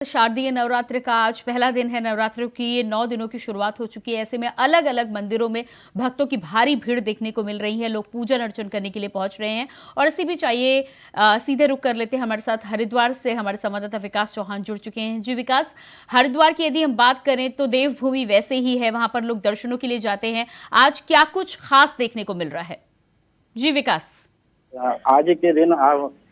शारदीय नवरात्र का आज पहला दिन है। नवरात्रों की ये 9 दिनों की शुरुआत हो चुकी है। ऐसे में अलग अलग मंदिरों में भक्तों की भारी भीड़ देखने को मिल रही है। लोग पूजन अर्चन करने के लिए पहुंच रहे हैं और इसी बीच आइए सीधे रुक कर लेते हैं। हमारे साथ हरिद्वार से हमारे संवाददाता विकास चौहान जुड़ चुके हैं। जी विकास, हरिद्वार की यदि हम बात करें तो देवभूमि वैसे ही है, वहां पर लोग दर्शनों के लिए जाते हैं। आज क्या कुछ खास देखने को मिल रहा है? जी विकास। आज के दिन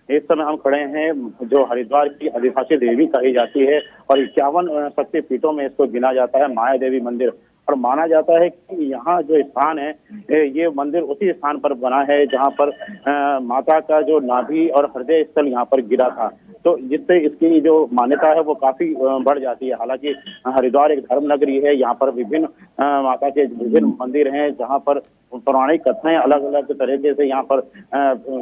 इस समय हम खड़े हैं जो हरिद्वार की आदिवासी देवी कही जाती है और 51 शक्तिपीठों में इसको गिना जाता है माया देवी मंदिर। और माना जाता है कि यहाँ जो स्थान है ये मंदिर उसी स्थान पर बना है जहाँ पर माता का जो नाभि और हृदय स्थल यहाँ पर गिरा था। तो जिससे इसकी जो मान्यता है वो काफी बढ़ जाती है। हालांकि हरिद्वार एक धर्म नगरी है, यहाँ पर विभिन्न माता के विभिन्न मंदिर हैं जहाँ पर पौराणिक कथाएं अलग अलग तरीके से यहाँ पर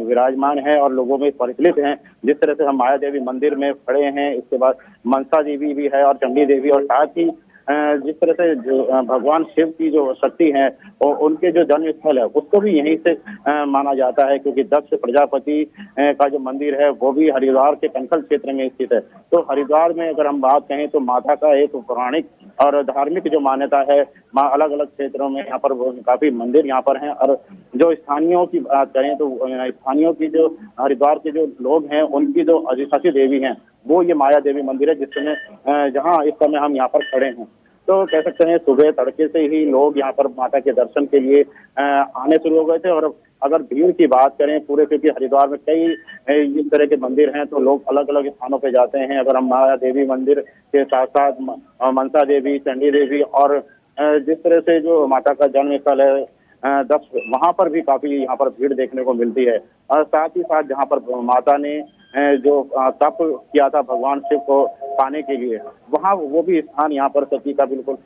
विराजमान है और लोगों में प्रचलित हैं। जिस तरह से हम माया देवी मंदिर में खड़े हैं, इसके बाद मनसा देवी भी है और चंडी देवी, और साथ ही जिस तरह से जो भगवान शिव की जो शक्ति है और उनके जो जन्म स्थल है उसको भी यहीं से माना जाता है, क्योंकि दक्ष प्रजापति का जो मंदिर है वो भी हरिद्वार के कंखल क्षेत्र में स्थित है। तो हरिद्वार में अगर हम बात कहें तो माता का एक पौराणिक और धार्मिक जो मान्यता है, अलग अलग क्षेत्रों में यहाँ पर काफी मंदिर यहाँ पर हैं। और जो स्थानीयों की बात करें तो स्थानीयों की जो हरिद्वार के जो लोग हैं उनकी जो आदिवासी देवी हैं वो ये माया देवी मंदिर है, जिसमें जहाँ इस समय हम यहाँ पर खड़े हैं। तो कह सकते हैं सुबह तड़के से ही लोग यहाँ पर माता के दर्शन के लिए आने शुरू हो गए थे। और अगर भीड़ की बात करें पूरे, क्योंकि हरिद्वार में कई इस तरह के मंदिर हैं तो लोग अलग अलग स्थानों पे जाते हैं। अगर हम माया देवी मंदिर के साथ साथ मनसा देवी, चंडी देवी और जिस तरह से जो माता का जन्म स्थल है दक्ष, वहां पर भी काफी यहाँ पर भीड़ देखने को मिलती है। और साथ ही साथ जहाँ पर माता ने जो तप किया था भगवान शिव को पाने के लिए, वहाँ वो भी स्थान यहाँ पर सती का बिल्कुल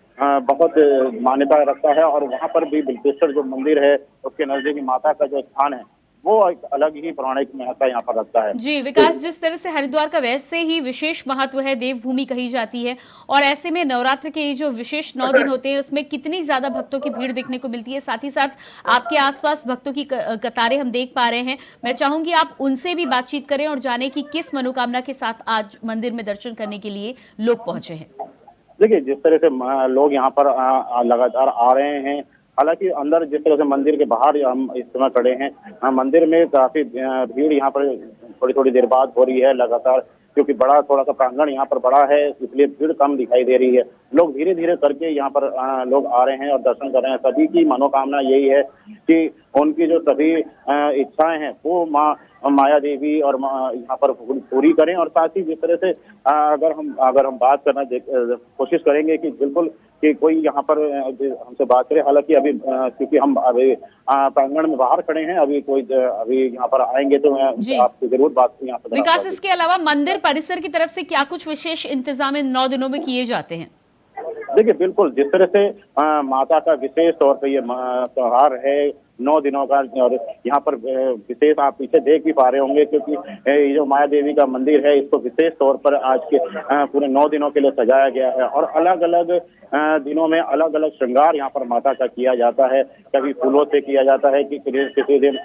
बहुत मान्यता रखता है। और वहाँ पर भी बिल्केश्वर जो मंदिर है उसके नजदीक माता का जो स्थान है वो एक अलग ही पौराणिक महत्ता यहाँ पर रखता है। जी विकास, जिस तरह से हरिद्वार का वैसे ही विशेष महत्व है, देवभूमि कही जाती है, और ऐसे में नवरात्र के जो विशेष 9 दिन होते हैं उसमें कितनी ज्यादा भक्तों की भीड़ देखने को मिलती है। साथ ही साथ आपके आसपास भक्तों की कतारें हम देख पा रहे हैं। मैं चाहूंगी आप उनसे भी बातचीत करें और जाने की किस मनोकामना के साथ आज मंदिर में दर्शन करने के लिए लोग पहुंचे हैं। देखिए, जिस तरह से लोग यहाँ पर लगातार आ रहे हैं, हालांकि अंदर जिस तरह से मंदिर के बाहर हम इस समय खड़े हैं, मंदिर में काफी भीड़ यहाँ पर थोड़ी थोड़ी देर बाद हो रही है लगातार, क्योंकि बड़ा थोड़ा सा प्रांगण यहाँ पर बड़ा है इसलिए भीड़ कम दिखाई दे रही है। लोग धीरे धीरे करके यहाँ पर लोग आ रहे हैं और दर्शन कर रहे हैं। सभी की मनोकामना यही है कि उनकी जो सभी इच्छाएं हैं वो माया देवी और यहाँ पर पूरी करें। और साथ ही जिस तरह से अगर हम बात करना कोशिश करेंगे कि बिल्कुल कि कोई यहाँ पर हमसे बात करे, हालांकि अभी क्योंकि हम अभी प्रांगण में बाहर खड़े हैं, अभी यहाँ पर आएंगे तो मैं आपको जरूर बात यहाँ पर। विकास, इसके अलावा मंदिर परिसर की तरफ से क्या कुछ विशेष इंतजाम इन 9 दिनों में किए जाते हैं? देखिए, बिल्कुल जिस तरह से माता का विशेष तौर पे ये त्योहार है 9 दिनों का, और यहाँ पर विशेष आप पीछे देख भी पा रहे होंगे, क्योंकि ये जो माया देवी का मंदिर है इसको विशेष तौर पर आज के पूरे 9 दिनों के लिए सजाया गया है। और अलग अलग दिनों में अलग अलग श्रृंगार यहाँ पर माता का किया जाता है। कभी फूलों से किया जाता है, कि किसी दिन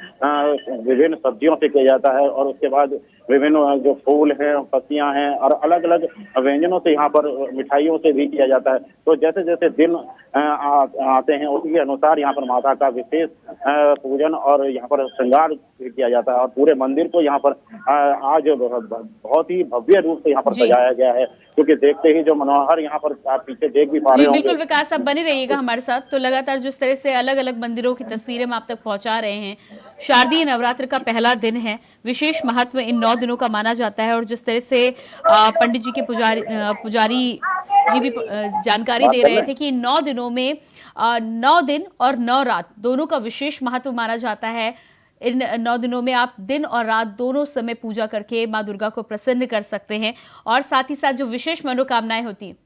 विभिन्न सब्जियों से किया जाता है, और उसके बाद विभिन्न जो फूल हैं, पत्तियां हैं और अलग अलग व्यंजनों से यहाँ पर मिठाइयों से भी किया जाता है। तो जैसे जैसे दिन आते हैं उसी के अनुसार यहाँ पर माता का विशेष पूजन और यहाँ पर श्रृंगार किया जाता है। और पूरे मंदिर को यहाँ पर आज बहुत ही भव्य रूप से यहाँ पर सजाया गया है, क्योंकि देखते ही जो मनोहर यहाँ पर आप पीछे देख भी पा रहे होंगे। बिल्कुल विकास, आप बने रहिएगा हमारे साथ। तो लगातार जिस तरह से अलग अलग मंदिरों की तस्वीरें हम आप तक पहुंचा रहे हैं। शारदीय नवरात्र का पहला दिन है, विशेष महत्व इन 9 दिनों का माना जाता है। और जिस तरह से पंडित जी के पुजारी जी भी जानकारी दे रहे थे कि 9 दिनों में 9 दिन और 9 रात दोनों का विशेष महत्व माना जाता है। इन 9 दिनों में आप दिन और रात दोनों समय पूजा करके माँ दुर्गा को प्रसन्न कर सकते हैं, और साथ ही साथ जो विशेष मनोकामनाएं होती हैं